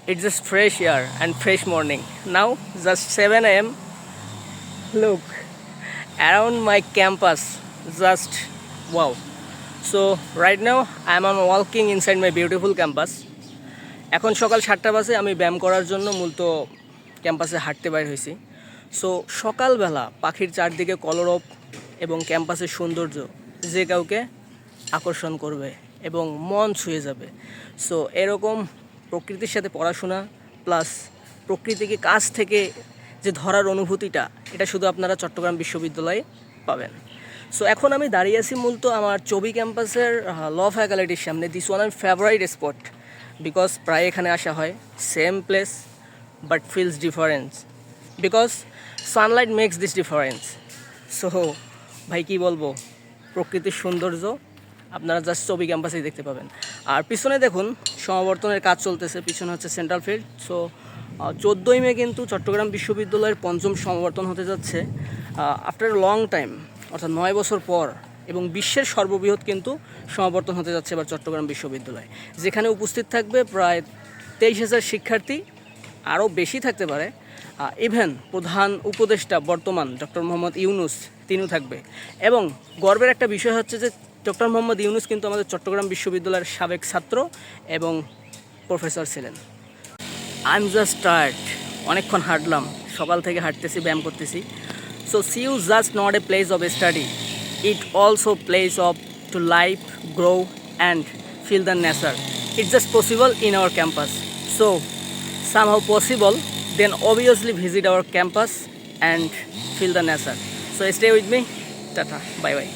It's just fresh air and fresh morning. Now just 7 a.m. Look around my campus. Just wow. So right now I'm on walking inside my beautiful campus. এখন সকাল 7টা বাজে আমি ব্যায়াম করার জন্য মূলত ক্যাম্পাসে হাঁটতে বাইর হয়েছি। সো সকালবেলা পাখির চারদিকে কলরব এবং ক্যাম্পাসের সৌন্দর্য যে কাউকে আকর্ষণ করবে এবং মন ছুঁয়ে যাবে। সো এরকম প্রকৃতির সাথে পড়াশোনা প্লাস প্রকৃতিকে কাছ থেকে যে ধরার অনুভূতিটা, এটা শুধু আপনারা চট্টগ্রাম বিশ্ববিদ্যালয়ে পাবেন। সো এখন আমি দাঁড়িয়ে আছি মূলত আমার চবি ক্যাম্পাসের ল ফ্যাকাল্টির সামনে। দিস ওয়ান আমার ফেভারিট স্পট বিকজ প্রায় এখানে আসা হয়। Same place but feels difference because sunlight makes this difference. So ভাই কী বলবো, প্রকৃতির সৌন্দর্য আপনারা জাস্ট চবি ক্যাম্পাসেই দেখতে পাবেন। আর পিছনে দেখুন সমাবর্তনের কাজ চলতেছে, পিছনে হচ্ছে সেন্ট্রাল ফিল্ড। সো 14ই মে কিন্তু চট্টগ্রাম বিশ্ববিদ্যালয়ের 5ম সমাবর্তন হতে যাচ্ছে আফটার লং টাইম, অর্থাৎ 9 বছর পর, এবং বিশ্বের সর্ববৃহৎ কিন্তু সমাবর্তন হতে যাচ্ছে এবার চট্টগ্রাম বিশ্ববিদ্যালয়, যেখানে উপস্থিত থাকবে প্রায় 23,000 শিক্ষার্থী, আরও বেশি থাকতে পারে। ইভেন প্রধান উপদেষ্টা বর্তমান ডক্টর মোহাম্মদ ইউনুস তিনিও থাকবে। এবং গর্বের একটা বিষয় হচ্ছে যে ডক্টর মোহাম্মদ ইউনুস কিন্তু আমাদের চট্টগ্রাম বিশ্ববিদ্যালয়ের সাবেক ছাত্র এবং প্রফেসর ছিলেন। আই এম জাস্ট টায়ার্ড, অনেকক্ষণ হাঁটলাম, সকাল থেকে হাঁটতেছি, ব্যায়াম করতেছি। So C U just not a place of study, it also place of to live, grow and feel the nature. It's just possible in our campus. So somehow possible, then obviously visit our campus and feel the nature. So stay with me. Tata, bye bye.